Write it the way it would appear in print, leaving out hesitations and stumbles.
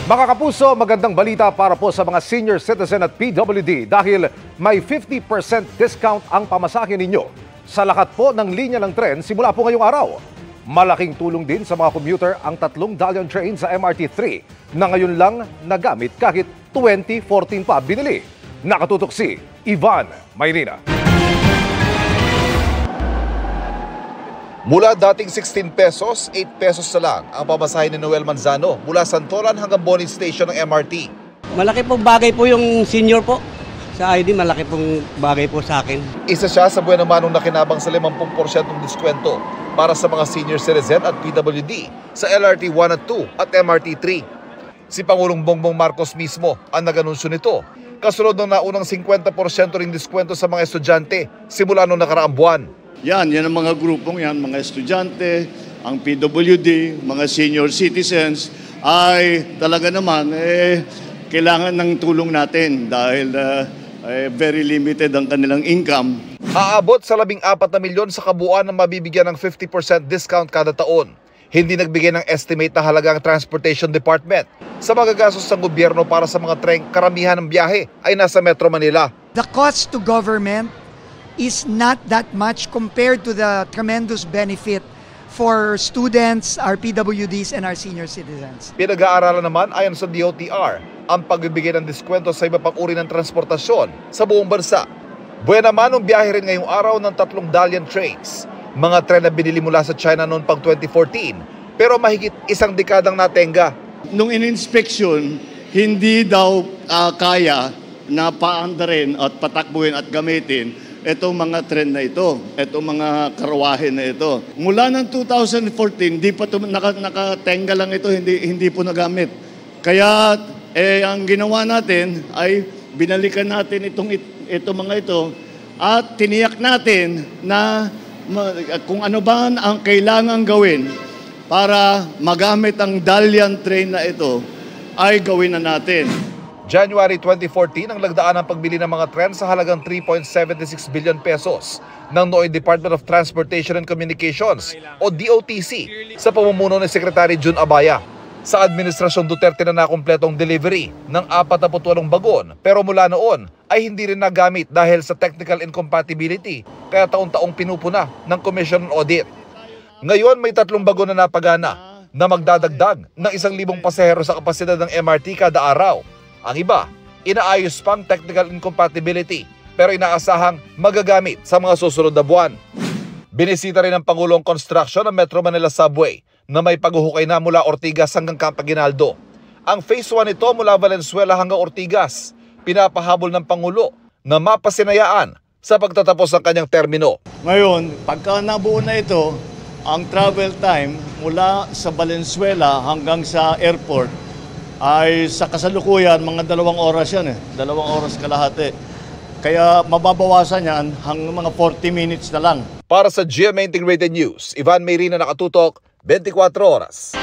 Mga kapuso, magandang balita para po sa mga senior citizen at PWD dahil may 50% discount ang pamasahe ninyo sa lahat po ng linya ng tren simula po ngayong araw. Malaking tulong din sa mga commuter ang 3 Dalian train sa MRT3 na ngayon lang nagamit kahit 2014 pa binili. Nakatutok si Ivan Mayrina. Mula dating 16 pesos, 8 pesos na lang ang pamasahe ni Noel Manzano mula Santolan hanggang Bonin Station ng MRT. Malaki pong bagay po yung senior po. Sa ID, malaki pong bagay po sa akin. Isa siya sa buwan namanong nakinabang sa 50% ng diskwento para sa mga senior citizen at PWD sa LRT 1 at 2 at MRT 3. Si Pangulong Bongbong Marcos mismo ang nag-anunsyo nito, kasunod ng naunang 50% ring diskwento sa mga estudyante simula noong nakaraang buwan. Yan ang mga grupong yan, mga estudyante, ang PWD, mga senior citizens, ay talaga naman kailangan ng tulong natin dahil very limited ang kanilang income. Aabot sa 14 na milyon sa kabuuan na mabibigyan ng 50% discount kada taon. Hindi nagbigay ng estimate na halaga ang Transportation Department sa magagastos ng gobyerno para sa mga tren. Karamihan ng biyahe ay nasa Metro Manila. The cost to government is not that much compared to the tremendous benefit for students, our PWDs, and our senior citizens. Pinag-aaralan naman ayon sa DOTR ang pagbibigay ng diskwento sa iba pang uri ng transportasyon sa buong bansa. Buwan naman ang biyahe rin ngayong araw ng 3 Dalian trains. Mga tren na binili mula sa China noon pang 2014 pero mahigit isang dekadang natenga. Nung in-inspection, hindi daw kaya na paandarin at patakbuhin at gamitin itong mga tren na ito, itong mga karwahe na ito. Mula ng 2014, di pa nakatenga lang ito, hindi po nagamit. Kaya ang ginawa natin ay binalikan natin itong mga ito at tiniyak natin na kung ano ba ang kailangan gawin para magamit ang Dalian train na ito ay gawin na natin. January 2014 ang lagdaan ng pagbili ng mga tren sa halagang 3.76 billion pesos ng Noy Department of Transportation and Communications o DOTC sa pamumuno ni Secretary Jun Abaya. Sa Administrasyon Duterte na nakumpletong delivery ng 48 bagon pero mula noon ay hindi rin nagamit dahil sa technical incompatibility kaya taon-taong pinupuna ng Commission on Audit. Ngayon may 3 bagon na napagana na magdadagdag ng 1,000 pasahero sa kapasidad ng MRT kada araw. Ang iba, inaayos pang technical incompatibility pero inaasahang magagamit sa mga susunod na buwan. Binisita rin ng Pangulong Construction ng Metro Manila Subway na may paghuhukay na mula Ortigas hanggang Campaginaldo. Ang Phase 1 nito mula Valenzuela hanggang Ortigas, pinapahabol ng Pangulo na mapasinayaan sa pagtatapos ng kanyang termino. Ngayon, pagka nabuo na ito, ang travel time mula sa Valenzuela hanggang sa airport ay sa kasalukuyan, mga 2 oras yan 2 oras kalahati. Kaya mababawasan yan hanggang mga 40 minutes na lang. Para sa GMA Integrated News, Ivan Mayrina, nakatutok, 24 oras.